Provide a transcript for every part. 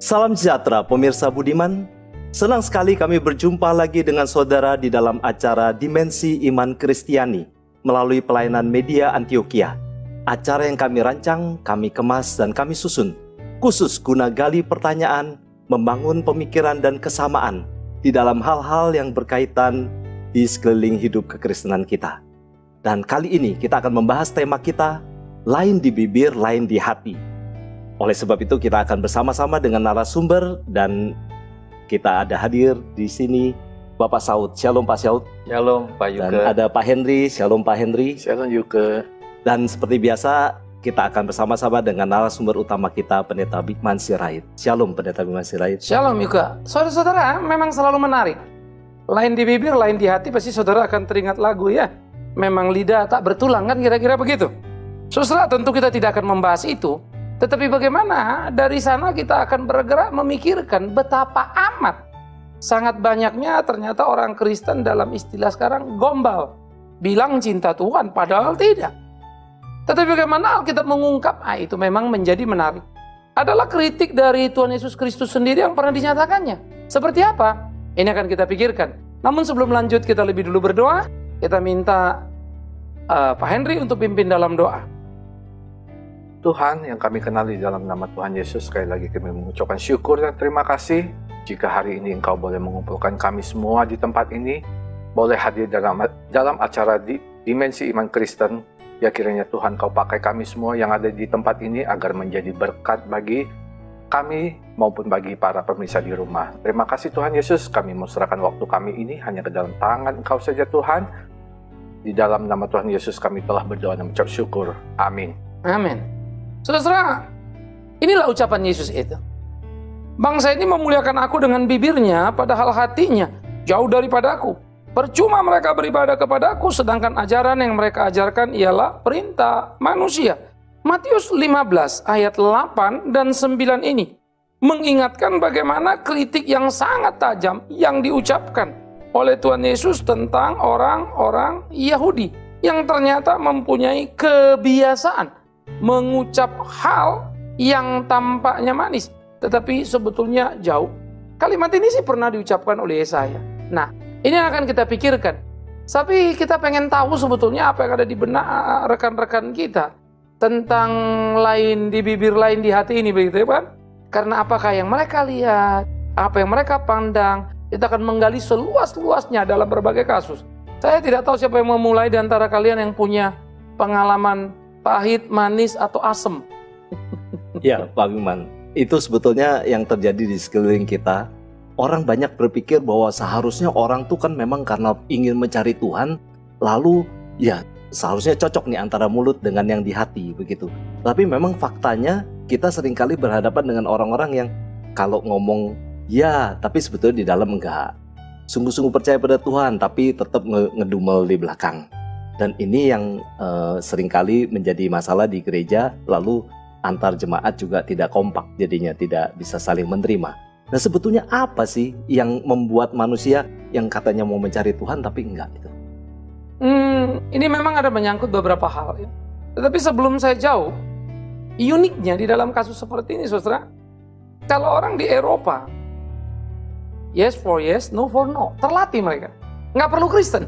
Salam sejahtera pemirsa budiman. Senang sekali kami berjumpa lagi dengan saudara di dalam acara Dimensi Iman Kristiani melalui pelayanan media Antioquia. Acara yang kami rancang, kami kemas dan kami susun khusus guna gali pertanyaan, membangun pemikiran dan kesamaan di dalam hal-hal yang berkaitan di sekeliling hidup kekristenan kita. Dan kali ini kita akan membahas tema kita, lain di bibir, lain di hati. Oleh sebab itu kita akan bersama-sama dengan narasumber dan kita ada hadir di sini Bapak Saud. Shalom Pak Saud. Shalom Pak Yuke. Dan ada Pak Henry. Shalom Pak Henry. Shalom Yuke. Dan seperti biasa kita akan bersama-sama dengan narasumber utama kita, Pendeta Bigman Sirait. Shalom Pendeta Bigman Sirait. Shalom Yuke. Saudara-saudara, memang selalu menarik. Lain di bibir, lain di hati, pasti saudara akan teringat lagu ya. Memang lidah tak bertulang, kan kira-kira begitu. Saudara, tentu kita tidak akan membahas itu. Tetapi bagaimana dari sana kita akan bergerak memikirkan betapa amat sangat banyaknya ternyata orang Kristen dalam istilah sekarang gombal. Bilang cinta Tuhan padahal tidak. Tetapi bagaimana Alkitab mengungkap, itu memang menjadi menarik. Adalah kritik dari Tuhan Yesus Kristus sendiri yang pernah dinyatakannya. Seperti apa? Ini akan kita pikirkan. Namun sebelum lanjut kita lebih dulu berdoa. Kita minta Pak Henry untuk pimpin dalam doa. Tuhan yang kami kenali dalam nama Tuhan Yesus, sekali lagi kami mengucapkan syukur dan terima kasih jika hari ini Engkau boleh mengumpulkan kami semua di tempat ini, boleh hadir dalam acara Dimensi Iman Kristen. Ya kiranya Tuhan Kau pakai kami semua yang ada di tempat ini agar menjadi berkat bagi kami maupun bagi para pemirsa di rumah. Terima kasih Tuhan Yesus, kami mau serahkan waktu kami ini hanya ke dalam tangan Engkau saja Tuhan. Di dalam nama Tuhan Yesus kami telah berdoa dan mengucap syukur. Amin. Amin. Saudara, inilah ucapan Yesus itu. Bangsa ini memuliakan aku dengan bibirnya, padahal hatinya jauh daripada aku. Percuma mereka beribadah kepada aku, sedangkan ajaran yang mereka ajarkan ialah perintah manusia. Matius 15 ayat 8 dan 9 ini mengingatkan bagaimana kritik yang sangat tajam yang diucapkan oleh Tuhan Yesus tentang orang-orang Yahudi yang ternyata mempunyai kebiasaan mengucap hal yang tampaknya manis, tetapi sebetulnya jauh. Kalimat ini sih pernah diucapkan oleh Yesaya. Nah, ini yang akan kita pikirkan. Tapi kita pengen tahu sebetulnya apa yang ada di benak rekan-rekan kita tentang lain di bibir, lain di hati ini, begitu ya kan? Karena apakah yang mereka lihat, apa yang mereka pandang, kita akan menggali seluas-luasnya dalam berbagai kasus. Saya tidak tahu siapa yang memulai di antara kalian yang punya pengalaman pahit, manis, atau asem. Ya Pak Bigman, itu sebetulnya yang terjadi di sekeliling kita. Orang banyak berpikir bahwa seharusnya orang tuh kan memang karena ingin mencari Tuhan, lalu ya seharusnya cocok nih antara mulut dengan yang di hati begitu. Tapi memang faktanya kita seringkali berhadapan dengan orang-orang yang kalau ngomong ya, tapi sebetulnya di dalam enggak. Sungguh-sungguh percaya pada Tuhan, tapi tetap ngedumel di belakang. Dan ini yang seringkali menjadi masalah di gereja, lalu antar jemaat juga tidak kompak, jadinya tidak bisa saling menerima. Nah sebetulnya apa sih yang membuat manusia yang katanya mau mencari Tuhan tapi enggak gitu? Ini memang ada menyangkut beberapa hal ya. Tetapi sebelum saya jauh, uniknya di dalam kasus seperti ini saudara, kalau orang di Eropa, yes for yes, no for no, terlatih mereka, nggak perlu Kristen.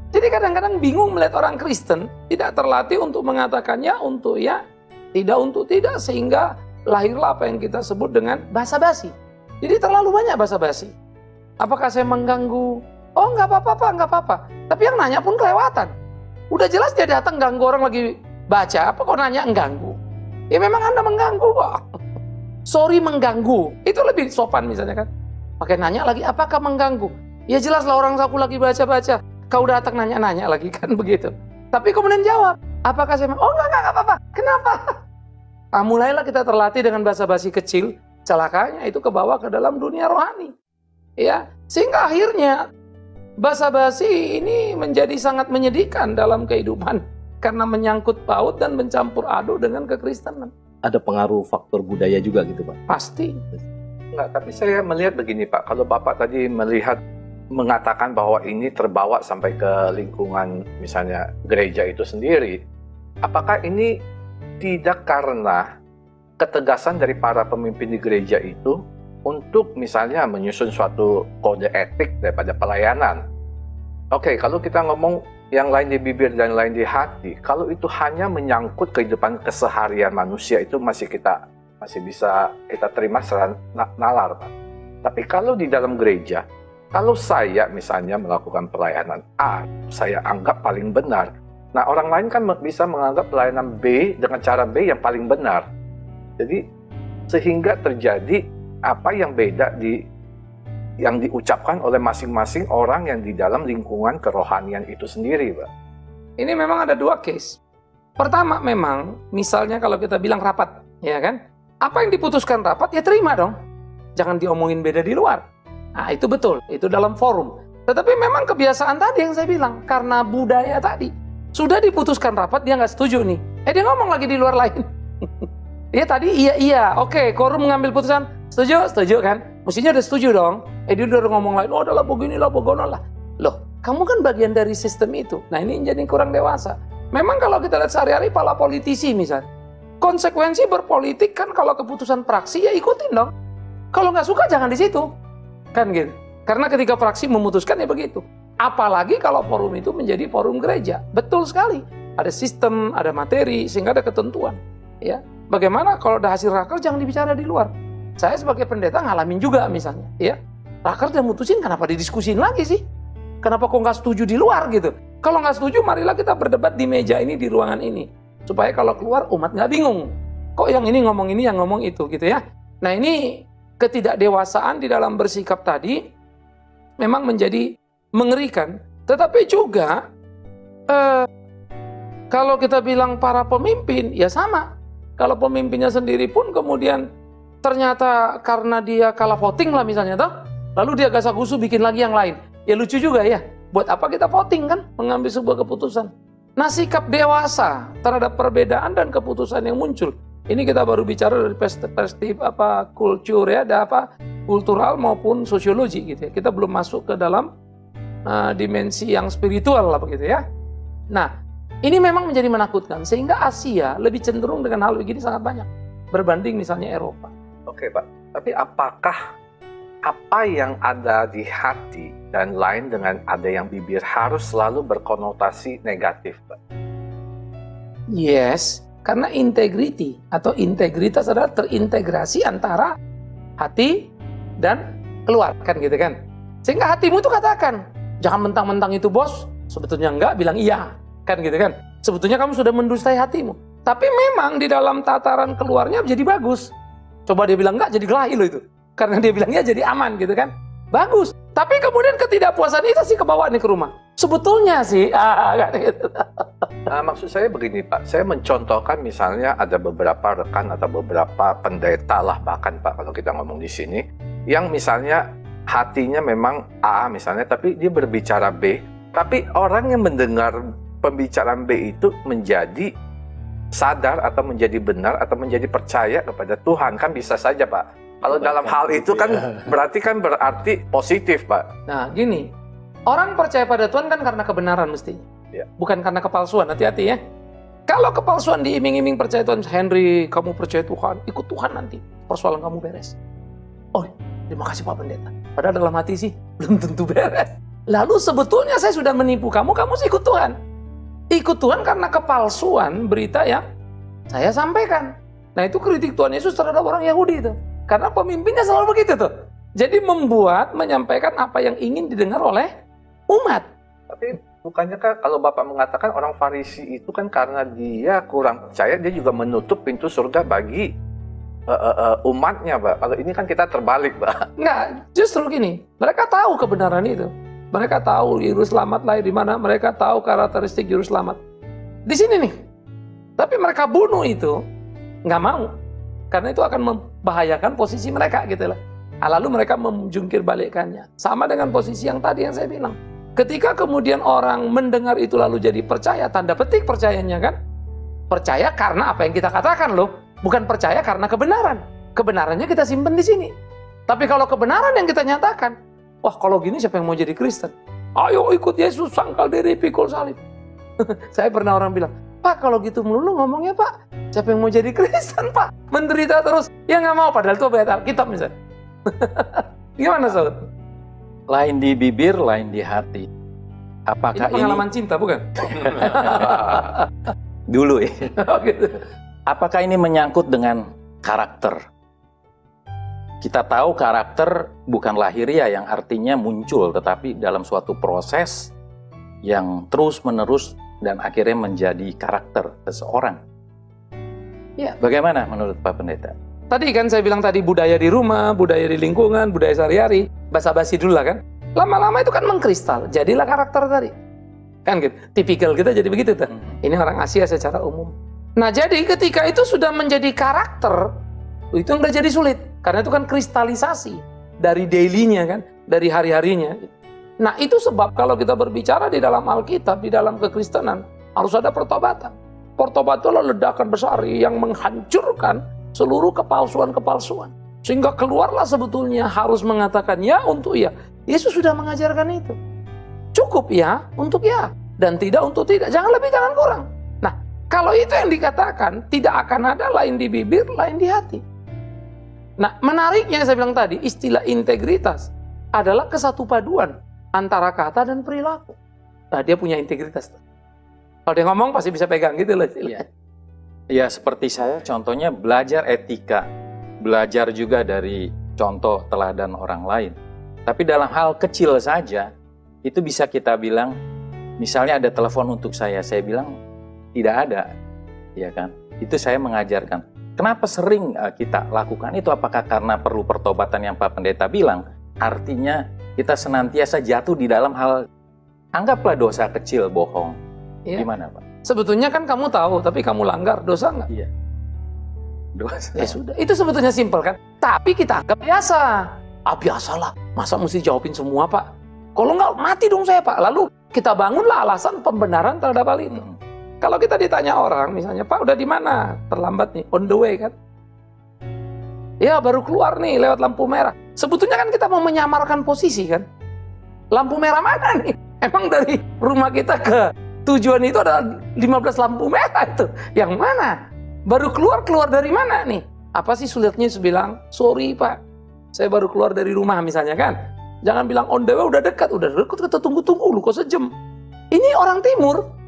Jadi kadang-kadang bingung melihat orang Kristen tidak terlatih untuk mengatakannya untuk ya, tidak untuk tidak, sehingga lahirlah apa yang kita sebut dengan basa-basi. Jadi terlalu banyak basa-basi. Apakah saya mengganggu? Oh nggak apa-apa Pak, nggak apa-apa. Tapi yang nanya pun kelewatan. Udah jelas dia datang ganggu orang lagi baca, apa kok nanya mengganggu? Ya memang Anda mengganggu kok. Sorry mengganggu, itu lebih sopan misalnya kan. Pakai nanya lagi, apakah mengganggu? Ya jelas lah orang aku lagi baca-baca. Kau datang nanya-nanya lagi kan begitu. Tapi kemudian jawab, apakah saya oh enggak apa-apa. Kenapa? Mulailah kita terlatih dengan basa-basi kecil, celakanya itu ke bawah ke dalam dunia rohani. Ya, sehingga akhirnya basa-basi ini menjadi sangat menyedihkan dalam kehidupan karena menyangkut paut dan mencampur aduk dengan kekristenan. Ada pengaruh faktor budaya juga gitu Pak? Pasti. Enggak, tapi saya melihat begini Pak, kalau Bapak tadi mengatakan bahwa ini terbawa sampai ke lingkungan misalnya gereja itu sendiri, apakah ini tidak karena ketegasan dari para pemimpin di gereja itu untuk misalnya menyusun suatu kode etik daripada pelayanan. Oke, kalau kita ngomong yang lain di bibir dan lain di hati, kalau itu hanya menyangkut kehidupan keseharian manusia, itu masih bisa kita terima secara nalar, Pak. Tapi kalau di dalam gereja, kalau saya misalnya melakukan pelayanan A, saya anggap paling benar. Nah, orang lain kan bisa menganggap pelayanan B dengan cara B yang paling benar. Jadi, sehingga terjadi apa yang beda yang diucapkan oleh masing-masing orang yang di dalam lingkungan kerohanian itu sendiri, Pak. Ini memang ada dua case. Pertama, memang misalnya kalau kita bilang rapat, ya kan? Apa yang diputuskan rapat, ya terima dong. Jangan diomongin beda di luar. Nah, itu betul, itu dalam forum. Tetapi memang kebiasaan tadi yang saya bilang, karena budaya tadi. Sudah diputuskan rapat, dia nggak setuju nih. Dia ngomong lagi di luar lain. Dia tadi iya, oke, quorum mengambil putusan, setuju kan? Mestinya udah setuju dong. Dia udah ngomong lain, oh adalah beginilah, begonolah. Loh, kamu kan bagian dari sistem itu. Nah, ini jadi kurang dewasa. Memang kalau kita lihat sehari-hari pala politisi misalnya, konsekuensi berpolitik kan kalau keputusan praksi ya ikutin dong. Kalau nggak suka jangan di situ. Kan gitu. Karena ketika fraksi memutuskan ya begitu. Apalagi kalau forum itu menjadi forum gereja. Betul sekali. Ada sistem, ada materi, sehingga ada ketentuan. Ya. Bagaimana kalau ada hasil raker jangan dibicara di luar. Saya sebagai pendeta ngalamin juga misalnya. Ya. Raker udah mutusin, kenapa didiskusin lagi sih? Kenapa kok nggak setuju di luar gitu? Kalau nggak setuju, marilah kita berdebat di meja ini, di ruangan ini. Supaya kalau keluar umat nggak bingung. Kok yang ini ngomong ini, yang ngomong itu gitu ya. Nah, ini ketidakdewasaan di dalam bersikap tadi memang menjadi mengerikan. Tetapi juga kalau kita bilang para pemimpin, ya sama. Kalau pemimpinnya sendiri pun kemudian ternyata karena dia kalah voting lah misalnya, toh, lalu dia gasak-gusu bikin lagi yang lain. Ya lucu juga ya. Buat apa kita voting kan? Mengambil sebuah keputusan. Nah, sikap dewasa terhadap perbedaan dan keputusan yang muncul. Ini kita baru bicara dari perspektif kultur ya, ada kultural maupun sosiologi gitu ya. Kita belum masuk ke dalam dimensi yang spiritual lah begitu ya. Nah, ini memang menjadi menakutkan sehingga Asia lebih cenderung dengan hal begini sangat banyak berbanding misalnya Eropa. Oke, Pak. Tapi apakah apa yang ada di hati dan lain dengan ada yang bibir harus selalu berkonotasi negatif, Pak? Yes. Karena integrity atau integritas adalah terintegrasi antara hati dan keluar, kan gitu kan. Sehingga hatimu itu katakan, jangan mentang-mentang itu bos, sebetulnya enggak, bilang iya, kan gitu kan. Sebetulnya kamu sudah mendustai hatimu. Tapi memang di dalam tataran keluarnya jadi bagus. Coba dia bilang enggak, jadi kelahi loh itu. Karena dia bilangnya jadi aman gitu kan. Bagus. Tapi kemudian ketidakpuasan itu sih kebawa nih ke rumah. Sebetulnya sih, kan gitu. Maksud saya begini, Pak, saya mencontohkan misalnya ada beberapa rekan atau beberapa pendeta lah bahkan, Pak, kalau kita ngomong di sini, yang misalnya hatinya memang A misalnya, tapi dia berbicara B, tapi orang yang mendengar pembicaraan B itu menjadi sadar atau menjadi benar atau menjadi percaya kepada Tuhan, kan bisa saja, Pak. Kalau dalam hal itu kan berarti positif, Pak. Nah, gini, orang percaya pada Tuhan kan karena kebenaran mestinya. Ya. Bukan karena kepalsuan, hati-hati ya. Kalau kepalsuan diiming-iming percaya Tuhan, Henry, kamu percaya Tuhan, ikut Tuhan nanti, persoalan kamu beres. Oh, terima kasih Pak Pendeta. Padahal dalam hati sih, belum tentu beres. Lalu sebetulnya saya sudah menipu kamu sih ikut Tuhan. Ikut Tuhan karena kepalsuan berita yang saya sampaikan. Nah, itu kritik Tuhan Yesus terhadap orang Yahudi itu. Karena pemimpinnya selalu begitu tuh. Jadi menyampaikan apa yang ingin didengar oleh umat. Tapi bukannya kan kalau Bapak mengatakan orang Farisi itu kan karena dia kurang percaya, dia juga menutup pintu surga bagi umatnya, Pak. Kalau ini kan kita terbalik, Pak. Enggak, justru gini, mereka tahu kebenaran itu. Mereka tahu juru selamat lahir di mana, mereka tahu karakteristik juru selamat. Di sini nih. Tapi mereka bunuh itu, nggak mau. Karena itu akan membahayakan posisi mereka gitu lah. Lalu mereka menjungkir balikkannya. Sama dengan posisi yang tadi yang saya bilang. Ketika kemudian orang mendengar itu lalu jadi percaya, tanda petik percayanya kan? Percaya karena apa yang kita katakan loh, bukan percaya karena kebenaran. Kebenarannya kita simpen di sini. Tapi kalau kebenaran yang kita nyatakan, wah kalau gini siapa yang mau jadi Kristen? Ayo ikut Yesus, sangkal diri, pikul salib. Saya pernah orang bilang, Pak kalau gitu melulu ngomongnya Pak, siapa yang mau jadi Kristen Pak? Menderita terus, ya nggak mau, padahal itu ayat Alkitab misalnya. Gimana Saud? Lain di bibir, lain di hati. Apakah Ini pengalaman cinta bukan? dulu ya? Oh, gitu. Apakah ini menyangkut dengan karakter? Kita tahu karakter bukan lahiriah yang artinya muncul, tetapi dalam suatu proses yang terus-menerus dan akhirnya menjadi karakter seseorang. Ya. Bagaimana menurut Pak Pendeta? Tadi kan saya bilang tadi budaya di rumah, budaya di lingkungan, budaya sehari-hari, basa-basi dulu lah kan. Lama-lama itu kan mengkristal, jadilah karakter tadi. Kan gitu, tipikal kita jadi begitu tuh. Ini orang Asia secara umum. Nah jadi ketika itu sudah menjadi karakter, itu udah jadi sulit. Karena itu kan kristalisasi dari daily-nya kan, dari hari-harinya. Nah itu sebab kalau kita berbicara di dalam Alkitab, di dalam kekristenan, harus ada pertobatan. Pertobatan adalah ledakan besar yang menghancurkan seluruh kepalsuan-kepalsuan. Sehingga keluarlah sebetulnya harus mengatakan ya untuk ya. Yesus sudah mengajarkan itu. Cukup ya untuk ya. Dan tidak untuk tidak. Jangan lebih, jangan kurang. Nah, kalau itu yang dikatakan, tidak akan ada lain di bibir, lain di hati. Nah, menariknya saya bilang tadi, istilah integritas adalah kesatu paduan antara kata dan perilaku. Nah, dia punya integritas. Kalau dia ngomong pasti bisa pegang gitu loh. Ya seperti saya contohnya belajar etika, belajar juga dari contoh teladan orang lain. Tapi dalam hal kecil saja, itu bisa kita bilang, misalnya ada telepon untuk saya bilang tidak ada, ya kan? Itu saya mengajarkan. Kenapa sering kita lakukan itu? Apakah karena perlu pertobatan yang Pak Pendeta bilang? Artinya kita senantiasa jatuh di dalam hal, anggaplah dosa kecil, bohong. Ya. Gimana Pak? Sebetulnya kan kamu tahu, tapi kamu langgar, dosa nggak? Iya. Dosa. Ya sudah, itu sebetulnya simpel kan. Tapi kita anggap biasa. Biasalah, masa mesti jawabin semua Pak? Kalau nggak mati dong saya Pak. Lalu kita bangunlah alasan pembenaran terhadap hal itu. Kalau kita ditanya orang, misalnya Pak udah di mana? Terlambat nih, on the way kan? Ya baru keluar nih lewat lampu merah. Sebetulnya kan kita mau menyamarkan posisi kan? Lampu merah mana nih? Emang dari rumah kita ke tujuan itu ada 15 lampu merah itu. Yang mana? Baru keluar dari mana nih? Apa sih sulitnya bilang, sorry Pak, saya baru keluar dari rumah misalnya kan. Jangan bilang on the way udah dekat kita tunggu-tunggu lu kok sejam. Ini orang timur.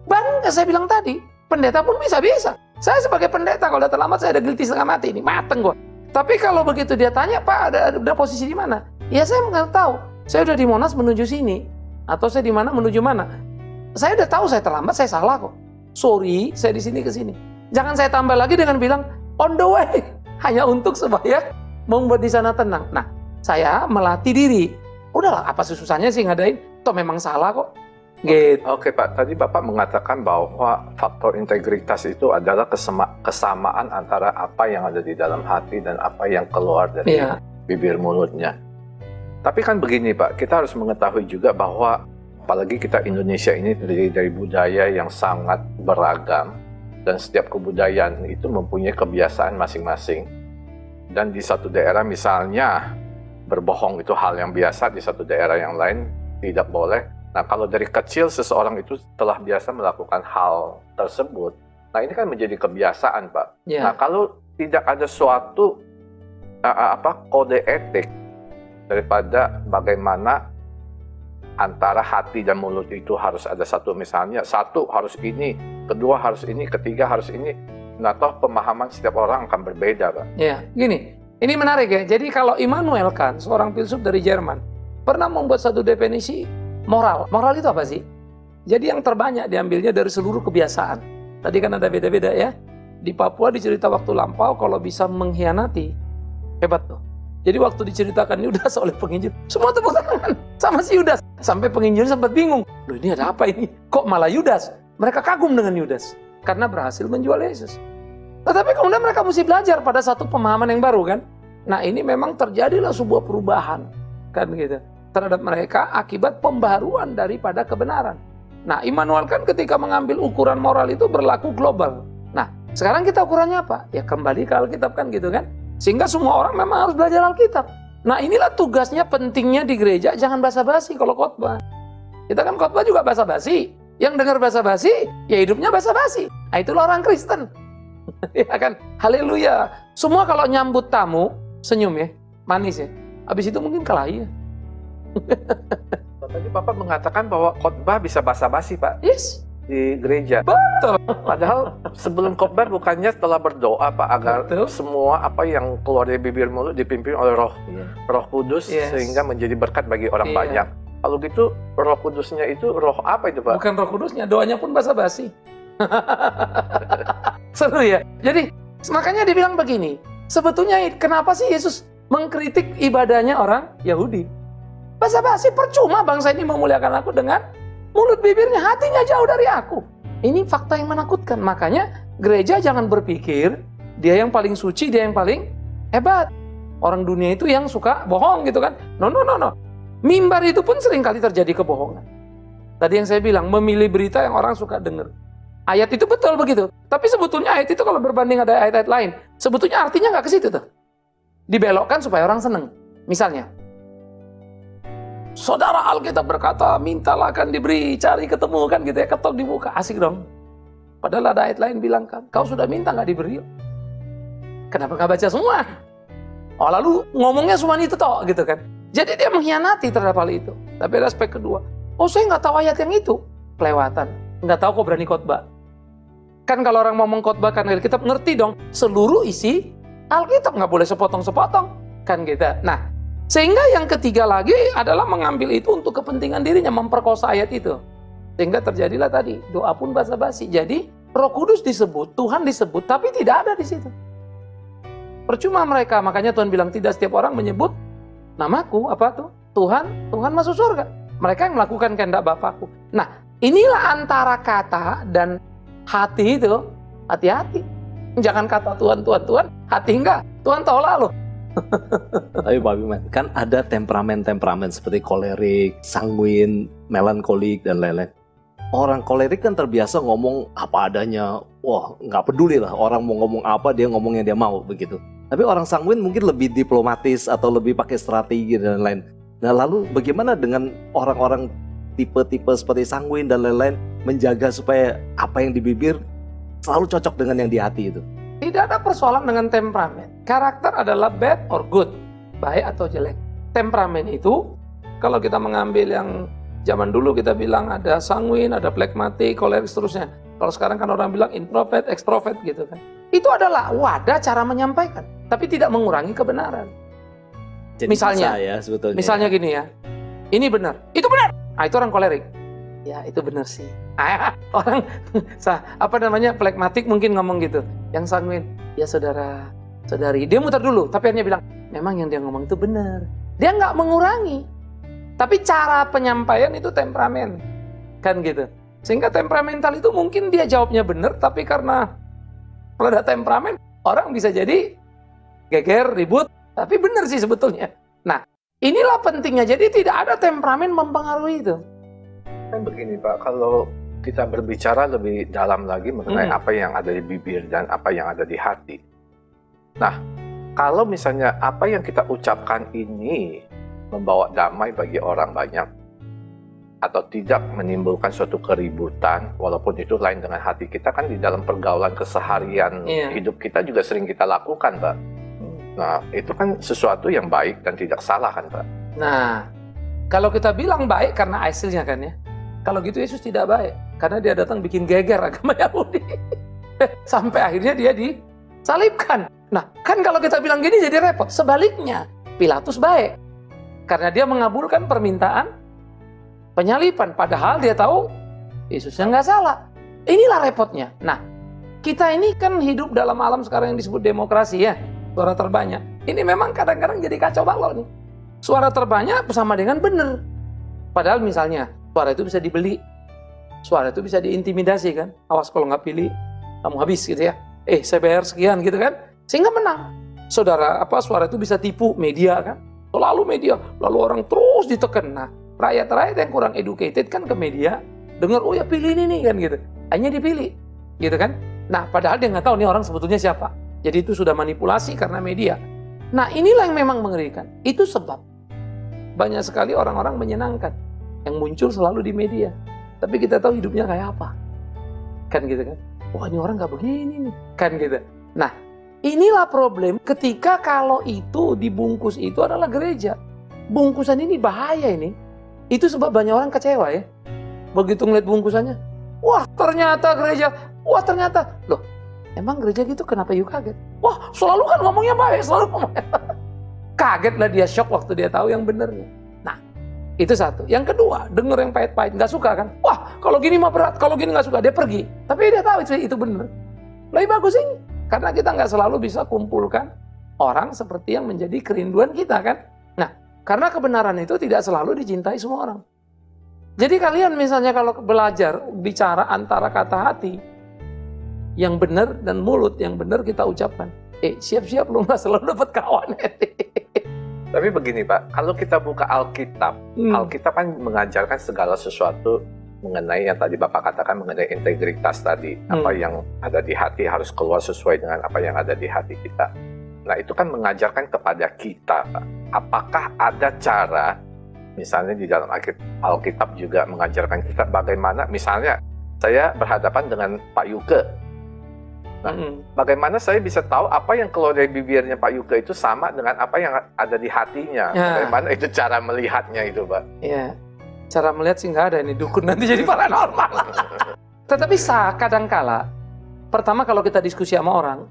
Bangga saya bilang tadi, pendeta pun bisa-bisa. Saya sebagai pendeta kalau udah terlambat saya ada geliti setengah mati ini, mateng gua. Tapi kalau begitu dia tanya, Pak ada posisi di mana? Ya saya nggak tahu. Saya udah di Monas menuju sini. Atau saya di mana menuju mana. Saya udah tahu saya terlambat, saya salah kok. Sorry, saya di sini ke sini. Jangan saya tambah lagi dengan bilang on the way. Hanya untuk supaya membuat di sana tenang. Nah, saya melatih diri. Udahlah, apa susahnya sih ngadain? Toh memang salah kok. Gitu. Oke Pak, tadi Bapak mengatakan bahwa faktor integritas itu adalah kesamaan antara apa yang ada di dalam hati dan apa yang keluar dari bibir mulutnya. Tapi kan begini Pak, kita harus mengetahui juga bahwa apalagi kita Indonesia ini terdiri dari budaya yang sangat beragam dan setiap kebudayaan itu mempunyai kebiasaan masing-masing. Dan di satu daerah misalnya berbohong itu hal yang biasa, di satu daerah yang lain tidak boleh. Nah, kalau dari kecil seseorang itu telah biasa melakukan hal tersebut, nah ini kan menjadi kebiasaan, Pak. Yeah. Nah, kalau tidak ada suatu kode etik daripada bagaimana antara hati dan mulut itu harus ada satu, misalnya satu harus ini, kedua harus ini, ketiga harus ini. Nah, toh pemahaman setiap orang akan berbeda, Pak. Ya, gini, ini menarik ya. Jadi kalau Immanuel Kant, seorang filsuf dari Jerman, pernah membuat satu definisi moral. Moral itu apa sih? Jadi yang terbanyak diambilnya dari seluruh kebiasaan. Tadi kan ada beda-beda ya. Di Papua dicerita waktu lampau kalau bisa mengkhianati. Hebat tuh. Jadi waktu diceritakan Yudas oleh penginjil, semua tepuk tangan sama si Yudas. Sampai penginjil sempat bingung. Loh ini ada apa ini? Kok malah Yudas? Mereka kagum dengan Yudas. Karena berhasil menjual Yesus. Tetapi kemudian mereka mesti belajar pada satu pemahaman yang baru kan. Nah ini memang terjadilah sebuah perubahan. Kan gitu. Terhadap mereka akibat pembaharuan daripada kebenaran. Nah, Immanuel kan ketika mengambil ukuran moral itu berlaku global. Nah, sekarang kita ukurannya apa? Ya kembali ke Alkitab kan gitu kan. Sehingga semua orang memang harus belajar Alkitab. Nah, inilah tugasnya pentingnya di gereja, jangan basa-basi kalau khotbah. Kita kan khotbah juga basa-basi. Yang dengar basa-basi, ya hidupnya basa-basi. Nah, itulah orang Kristen. Ya kan? Haleluya. Semua kalau nyambut tamu, senyum ya, manis ya. Habis itu mungkin kelahi ya. Tadi Bapak mengatakan bahwa khotbah bisa basa-basi, Pak, Yes. di gereja. Betul. Padahal sebelum khotbah bukannya setelah berdoa, Pak, agar Betul. semua apa yang keluar dari bibir mulut dipimpin oleh Roh Kudus, Yes. sehingga menjadi berkat bagi orang Iya. banyak. Kalau gitu, Roh Kudusnya itu roh apa itu, Pak? Bukan Roh Kudusnya, doanya pun basa-basi. Seru ya. Jadi makanya dibilang begini, sebetulnya kenapa sih Yesus mengkritik ibadahnya orang Yahudi? Basa-basi, percuma bangsa ini memuliakan aku dengan mulut bibirnya, hatinya jauh dari aku. Ini fakta yang menakutkan. Makanya gereja jangan berpikir dia yang paling suci, dia yang paling hebat. Orang dunia itu yang suka bohong gitu kan. No. Mimbar itu pun seringkali terjadi kebohongan. Tadi yang saya bilang, memilih berita yang orang suka dengar. Ayat itu betul begitu. Tapi sebetulnya ayat itu kalau berbanding ada ayat-ayat lain, sebetulnya artinya nggak ke situ tuh. Dibelokkan supaya orang seneng. Misalnya, Saudara Alkitab berkata, mintalah akan diberi, cari ketemu kan gitu ya, ketok di muka. Asik dong. Padahal ada ayat lain bilang kan, kau sudah minta nggak diberi? Kenapa nggak baca semua? Oh lalu ngomongnya cuma itu toh gitu kan. Jadi dia mengkhianati terhadap hal itu. Tapi ada aspek kedua. Oh saya nggak tahu ayat yang itu. Kelewatan. Nggak tahu kok berani khotbah. Kan kalau orang mau mengkhotbahkan Alkitab, ngerti dong seluruh isi Alkitab. Nggak boleh sepotong-sepotong. Kan gitu. Nah, sehingga yang ketiga lagi adalah mengambil itu untuk kepentingan dirinya, memperkosa ayat itu. Sehingga terjadilah tadi, doa pun basa-basi. Jadi Roh Kudus disebut, Tuhan disebut, tapi tidak ada di situ. Percuma mereka, makanya Tuhan bilang tidak setiap orang menyebut namaku, apa tuh? Tuhan masuk surga. Mereka yang melakukan kehendak Bapakku. Nah, inilah antara kata dan hati itu, hati-hati. Jangan kata Tuhan, hati enggak. Tuhan tolak loh. Tapi Pak Bima, kan ada temperamen-temperamen seperti kolerik, sanguin, melankolik, dan lain-lain. Orang kolerik kan terbiasa ngomong apa adanya. Wah, nggak peduli lah orang mau ngomong apa, dia ngomong yang dia mau, begitu. Tapi orang sanguin mungkin lebih diplomatis atau lebih pakai strategi dan lain-lain. Nah lalu bagaimana dengan orang-orang tipe-tipe seperti sanguin dan lain-lain menjaga supaya apa yang di bibir selalu cocok dengan yang di hati itu? Tidak ada persoalan dengan temperamen. Karakter adalah bad or good, baik atau jelek. Temperamen itu, kalau kita mengambil yang zaman dulu kita bilang ada sanguin, ada phlegmatik, kolerik, seterusnya. Kalau sekarang kan orang bilang introvert, extrovert gitu kan. Itu adalah wadah cara menyampaikan, tapi tidak mengurangi kebenaran. Jadi Misalnya, bisa ya sebetulnya. Misalnya gini ya, ini benar, itu benar. Ah itu orang kolerik. Ya itu benar sih. Orang apa namanya phlegmatik mungkin ngomong gitu. Yang sanguin, ya saudara, saudari. Dia muter dulu, tapi hanya bilang, memang yang dia ngomong itu benar. Dia nggak mengurangi. Tapi cara penyampaian itu temperamen. Kan gitu. Sehingga temperamental itu mungkin dia jawabnya benar, tapi karena kalau ada temperamen, orang bisa jadi geger, ribut, tapi benar sih sebetulnya. Nah, inilah pentingnya. Jadi tidak ada temperamen mempengaruhi itu. Kan begini Pak, kalau kita berbicara lebih dalam lagi mengenai apa yang ada di bibir dan apa yang ada di hati. Nah, kalau misalnya apa yang kita ucapkan ini membawa damai bagi orang banyak, atau tidak menimbulkan suatu keributan, walaupun itu lain dengan hati kita, kan di dalam pergaulan keseharian hidup kita juga sering kita lakukan, Pak. Nah, itu kan sesuatu yang baik dan tidak salah kan, Pak? Nah, kalau kita bilang baik karena hasilnya kan ya. Kalau gitu Yesus tidak baik, karena dia datang bikin geger agama Yahudi. Sampai akhirnya dia disalibkan. Nah, kan kalau kita bilang gini jadi repot. Sebaliknya, Pilatus baik. Karena dia mengabulkan permintaan penyaliban. Padahal dia tahu Yesusnya nggak salah. Inilah repotnya. Nah, kita ini kan hidup dalam alam sekarang yang disebut demokrasi ya. Suara terbanyak. Ini memang kadang-kadang jadi kacau balau nih. Suara terbanyak sama dengan benar. Padahal misalnya, suara itu bisa dibeli. Suara itu bisa diintimidasi kan. Awas kalau nggak pilih, kamu habis gitu ya. Saya bayar sekian gitu kan. Sehingga menang. Saudara, suara itu bisa tipu media kan. Selalu media. Lalu orang terus ditekan. Nah, rakyat-rakyat yang kurang educated kan ke media. Dengar, oh ya pilih ini nih kan gitu. Hanya dipilih. Gitu kan. Nah, padahal dia nggak tahu nih orang sebetulnya siapa. Jadi itu sudah manipulasi karena media. Nah, inilah yang memang mengerikan. Itu sebab banyak sekali orang-orang menyenangkan yang muncul selalu di media. tapi kita tahu hidupnya kayak apa. Kan gitu kan. Wah, ini orang nggak begini nih. Kan gitu. Nah, inilah problem ketika kalau itu dibungkus itu adalah gereja. Bungkusan ini bahaya ini. Itu sebab banyak orang kecewa ya. Begitu ngeliat bungkusannya, wah ternyata gereja, wah ternyata, loh emang gereja gitu kenapa you kaget? Wah selalu kan ngomongnya baik, selalu ngomongnya kaget lah dia, shock waktu dia tahu yang benernya. Nah itu satu. Yang kedua, denger yang pahit-pahit, nggak suka kan? Wah kalau gini mah berat, kalau gini nggak suka, dia pergi. Tapi dia tahu itu bener. Lebih bagus ini, karena kita nggak selalu bisa kumpulkan orang seperti yang menjadi kerinduan kita kan. Nah karena kebenaran itu tidak selalu dicintai semua orang. Jadi kalian misalnya kalau belajar bicara antara kata hati yang benar dan mulut yang benar kita ucapkan, siap-siap lu nggak selalu dapat kawan. Tapi begini Pak, kalau kita buka Alkitab, Alkitab kan mengajarkan segala sesuatu mengenai yang tadi Bapak katakan mengenai integritas tadi, apa yang ada di hati harus keluar sesuai dengan apa yang ada di hati kita. Nah itu kan mengajarkan kepada kita, Pak. Apakah ada cara, misalnya di dalam Alkitab juga mengajarkan kita bagaimana, misalnya saya berhadapan dengan Pak Yuke. Nah, bagaimana saya bisa tahu apa yang keluar dari bibirnya Pak Yuke itu sama dengan apa yang ada di hatinya? Ya. Bagaimana itu cara melihatnya itu, Pak? Iya, cara melihat sih nggak ada, ini dukun nanti jadi paranormal. Tetapi kadangkala, pertama kalau kita diskusi sama orang,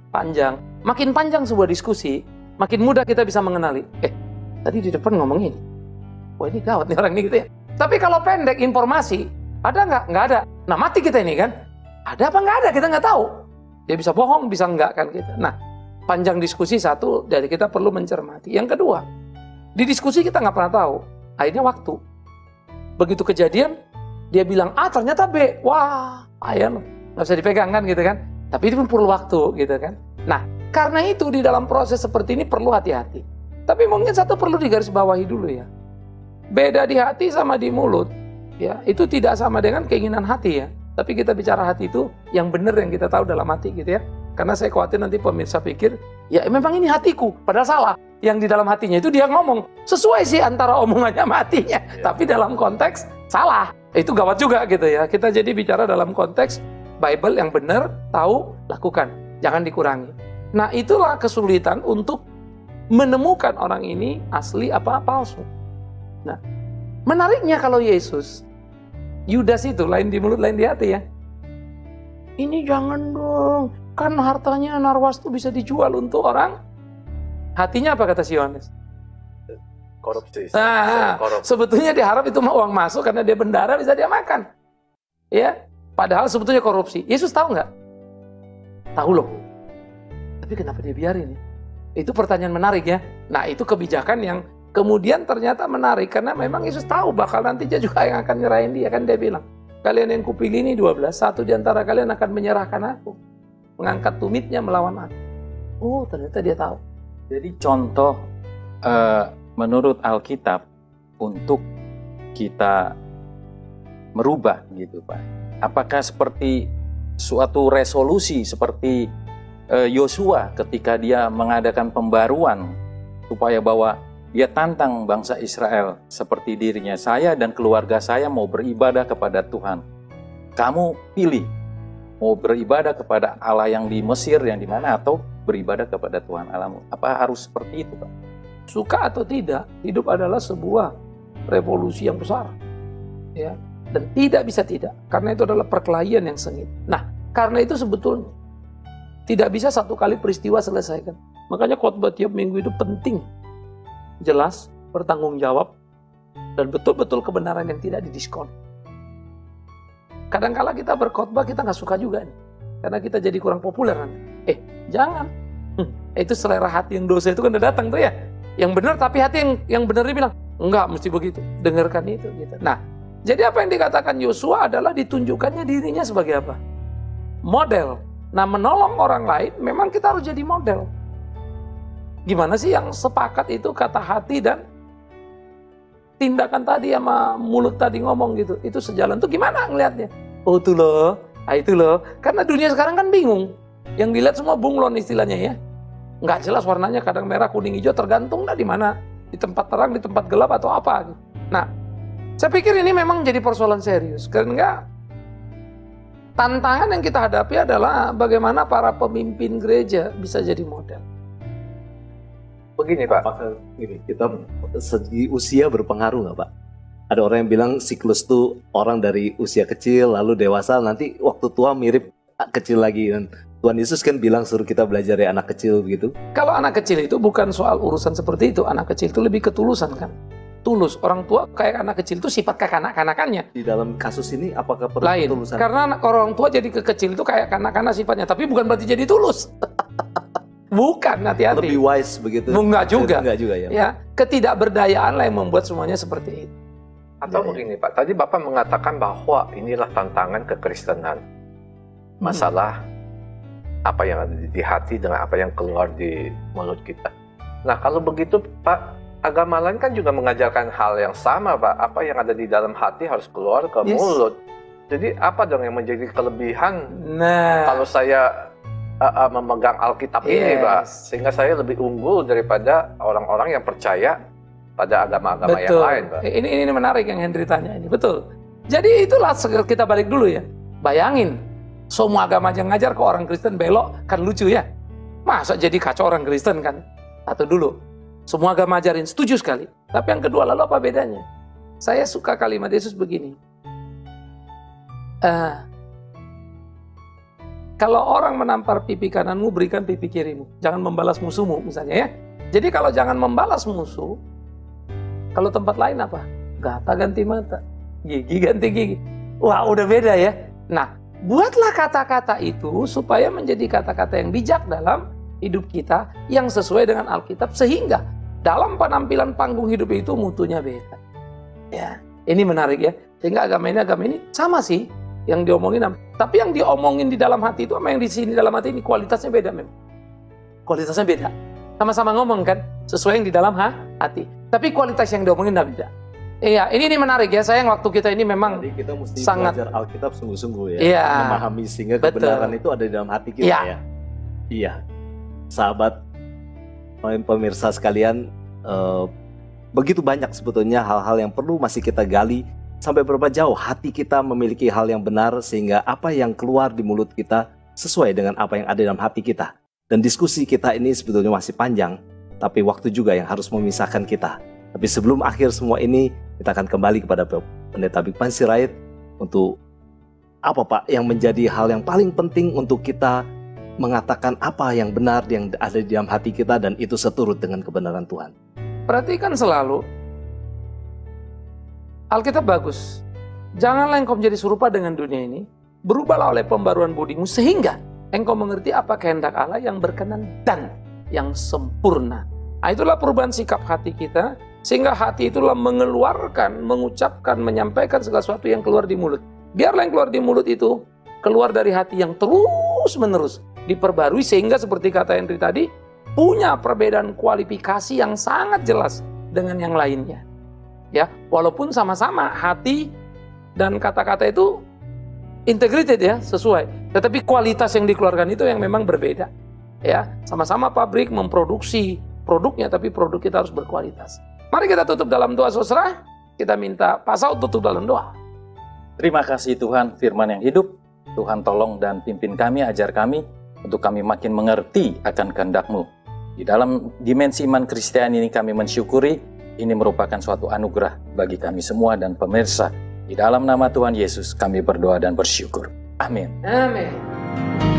makin panjang sebuah diskusi, makin mudah kita bisa mengenali. Tadi di depan ngomongin. Wah ini gawat nih orang ini gitu ya. Tapi kalau pendek informasi, ada nggak? Nggak ada. Nah mati kita ini kan. Ada apa nggak ada? Kita nggak tahu. Dia bisa bohong, bisa nggak kan kita. Nah panjang diskusi satu, dari kita perlu mencermati. Yang kedua, di diskusi kita nggak pernah tahu. Akhirnya waktu. Begitu kejadian, dia bilang A ternyata B. Wah, ayah nggak bisa dipegang kan gitu kan. Tapi itu pun perlu waktu gitu kan. Nah karena itu di dalam proses seperti ini perlu hati-hati. Tapi mungkin satu perlu digarisbawahi dulu ya. Beda di hati sama di mulut, ya itu tidak sama dengan keinginan hati ya. Tapi kita bicara hati itu yang benar yang kita tahu dalam hati gitu ya. Karena saya khawatir nanti pemirsa pikir, ya memang ini hatiku, padahal salah. Yang di dalam hatinya itu dia ngomong sesuai sih antara omongannya sama hatinya, tapi dalam konteks salah. Itu gawat juga gitu ya. Kita jadi bicara dalam konteks Bible yang benar, tahu, lakukan, jangan dikurangi. Nah itulah kesulitan untuk menemukan orang ini asli apa palsu. Nah, menariknya kalau Yesus, Yudas itu lain di mulut, lain di hati ya. Ini jangan dong, kan hartanya narwas itu bisa dijual untuk orang. Hatinya apa kata si Yohanes? Korupsi. Nah, sebetulnya diharap itu uang masuk karena dia bendara bisa dia makan. Ya, padahal sebetulnya korupsi. Yesus tahu nggak? Tahu loh. Tapi kenapa dia biarin? Itu pertanyaan menarik ya. Nah, itu kebijakan yang kemudian ternyata menarik karena memang Yesus tahu bakal nanti dia juga yang akan nyerahin dia. Kan dia bilang, kalian yang kupilih ini 12, satu di antara kalian akan menyerahkan aku, mengangkat tumitnya melawan aku. Oh ternyata dia tahu. Jadi contoh menurut Alkitab untuk kita merubah gitu Pak. Apakah seperti suatu resolusi seperti Yosua ketika dia mengadakan pembaruan supaya bahwa dia tantang bangsa Israel seperti dirinya, saya dan keluarga saya mau beribadah kepada Tuhan. Kamu pilih mau beribadah kepada Allah yang di Mesir, yang di mana, atau beribadah kepada Tuhan Allahmu. Apa harus seperti itu, Pak? Suka atau tidak, hidup adalah sebuah revolusi yang besar. Ya, dan tidak bisa tidak, karena itu adalah perkelahian yang sengit. Nah, karena itu sebetulnya tidak bisa satu kali peristiwa selesaikan. Makanya khotbah tiap minggu itu penting. Jelas, bertanggung jawab, dan betul-betul kebenaran yang tidak didiskon. Kadang-kala kita berkhotbah kita nggak suka juga nih, karena kita jadi kurang populer nanti. Jangan. Itu selera hati yang dosa itu kan udah datang tuh ya. Yang benar tapi hati yang benar dia bilang enggak mesti begitu. Dengarkan itu gitu. Nah, jadi apa yang dikatakan Yosua adalah ditunjukkannya dirinya sebagai apa? Model. Nah, menolong orang lain memang kita harus jadi model. Gimana sih yang sepakat itu kata hati dan tindakan tadi sama mulut tadi ngomong gitu. Itu sejalan tuh gimana ngelihatnya? Oh tuh loh, itu loh. Karena dunia sekarang kan bingung. Yang dilihat semua bunglon istilahnya ya. Nggak jelas warnanya, kadang merah, kuning, hijau, tergantung dah di mana. Di tempat terang, di tempat gelap atau apa. Nah, Saya pikir ini memang jadi persoalan serius. Karena tantangan yang kita hadapi adalah bagaimana para pemimpin gereja bisa jadi model. Begini Pak, Apakah ini kita segi usia berpengaruh nggak Pak? Ada orang yang bilang siklus tuh orang dari usia kecil lalu dewasa, nanti waktu tua mirip kecil lagi. Dan Tuhan Yesus kan bilang suruh kita belajar dari anak kecil begitu. Kalau anak kecil itu bukan soal urusan seperti itu. Anak kecil itu lebih ketulusan kan. Tulus. Orang tua kayak anak kecil itu sifat kekanak-kanakannya. Di dalam kasus ini apakah perlu Lain. ketulusan? Karena orang tua jadi kekecil itu kayak kanak-kanak sifatnya. Tapi bukan berarti jadi tulus. Bukan, hati-hati. Lebih wise begitu? Enggak juga. Enggak juga ya? Ya, ketidakberdayaan lah yang membuat semuanya seperti itu. atau Ya, ya. begini Pak, tadi Bapak mengatakan bahwa inilah tantangan kekristenan. Masalah apa yang ada di hati dengan apa yang keluar di mulut kita. Nah kalau begitu Pak, agama lain kan juga mengajarkan hal yang sama Pak. Apa yang ada di dalam hati harus keluar ke Yes. mulut. Jadi apa dong yang menjadi kelebihan Nah, kalau saya memegang Alkitab ini Yes. Pak? Sehingga saya lebih unggul daripada orang-orang yang percaya pada agama-agama yang betul. lain Pak. Ini menarik yang Henry tanya ini. Betul. Jadi itulah kita balik dulu ya. Bayangin, semua agama aja ngajar ke orang Kristen belok, kan lucu ya. Masa jadi kacau orang Kristen kan? Satu dulu, semua agama ajarin, setuju sekali. Tapi yang kedua, lalu apa bedanya? Saya suka kalimat Yesus begini. Kalau orang menampar pipi kananmu, berikan pipi kirimu. Jangan membalas musuhmu misalnya ya. Jadi kalau jangan membalas musuh, kalau tempat lain apa? Gata ganti mata, gigi ganti gigi. Wah udah beda ya. Nah, buatlah kata-kata itu supaya menjadi kata-kata yang bijak dalam hidup kita yang sesuai dengan Alkitab sehingga dalam penampilan panggung hidup itu mutunya beda. Ya, ini menarik ya. Sehingga agama ini sama sih yang diomongin, tapi yang diomongin di dalam hati itu sama yang di sini dalam hati ini kualitasnya beda memang. Kualitasnya beda. Sama-sama ngomong kan sesuai yang di dalam hati. Tapi kualitas yang diomongin tidak beda. Iya, ini menarik ya. Sayang waktu kita ini memang Jadi kita mesti sangat belajar Alkitab sungguh-sungguh ya, Iya. memahami sehingga Betul. kebenaran itu ada di dalam hati kita Iya. ya. Iya, sahabat pemirsa sekalian, begitu banyak sebetulnya hal-hal yang perlu masih kita gali. Sampai berapa jauh hati kita memiliki hal yang benar sehingga apa yang keluar di mulut kita sesuai dengan apa yang ada dalam hati kita. Dan diskusi kita ini sebetulnya masih panjang, tapi waktu juga yang harus memisahkan kita. Tapi sebelum akhir semua ini, kita akan kembali kepada Pendeta Bigman Sirait untuk apa Pak yang menjadi hal yang paling penting untuk kita mengatakan apa yang benar yang ada di dalam hati kita dan itu seturut dengan kebenaran Tuhan. perhatikan selalu Alkitab bagus. Janganlah engkau menjadi serupa dengan dunia ini. Berubahlah oleh pembaruan budimu sehingga engkau mengerti apa kehendak Allah yang berkenan dan yang sempurna. Nah, itulah perubahan sikap hati kita, sehingga hati itulah mengeluarkan, mengucapkan, menyampaikan segala sesuatu yang keluar di mulut. Biarlah yang keluar di mulut itu keluar dari hati yang terus-menerus diperbarui, sehingga seperti kata Henry tadi, punya perbedaan kualifikasi yang sangat jelas dengan yang lainnya. Ya, walaupun sama-sama hati dan kata-kata itu integrated ya, sesuai. Tetapi kualitas yang dikeluarkan itu yang memang berbeda. Ya, sama-sama pabrik memproduksi produknya, tapi produk kita harus berkualitas. Mari kita tutup dalam doa saudara. Kita minta Pak Saud tutup dalam doa. Terima kasih Tuhan, firman yang hidup. Tuhan tolong dan pimpin kami, ajar kami, untuk kami makin mengerti akan kehendak-Mu. Di dalam dimensi iman Kristiani ini kami mensyukuri, ini merupakan suatu anugerah bagi kami semua dan pemirsa. Di dalam nama Tuhan Yesus kami berdoa dan bersyukur. Amin. Amin.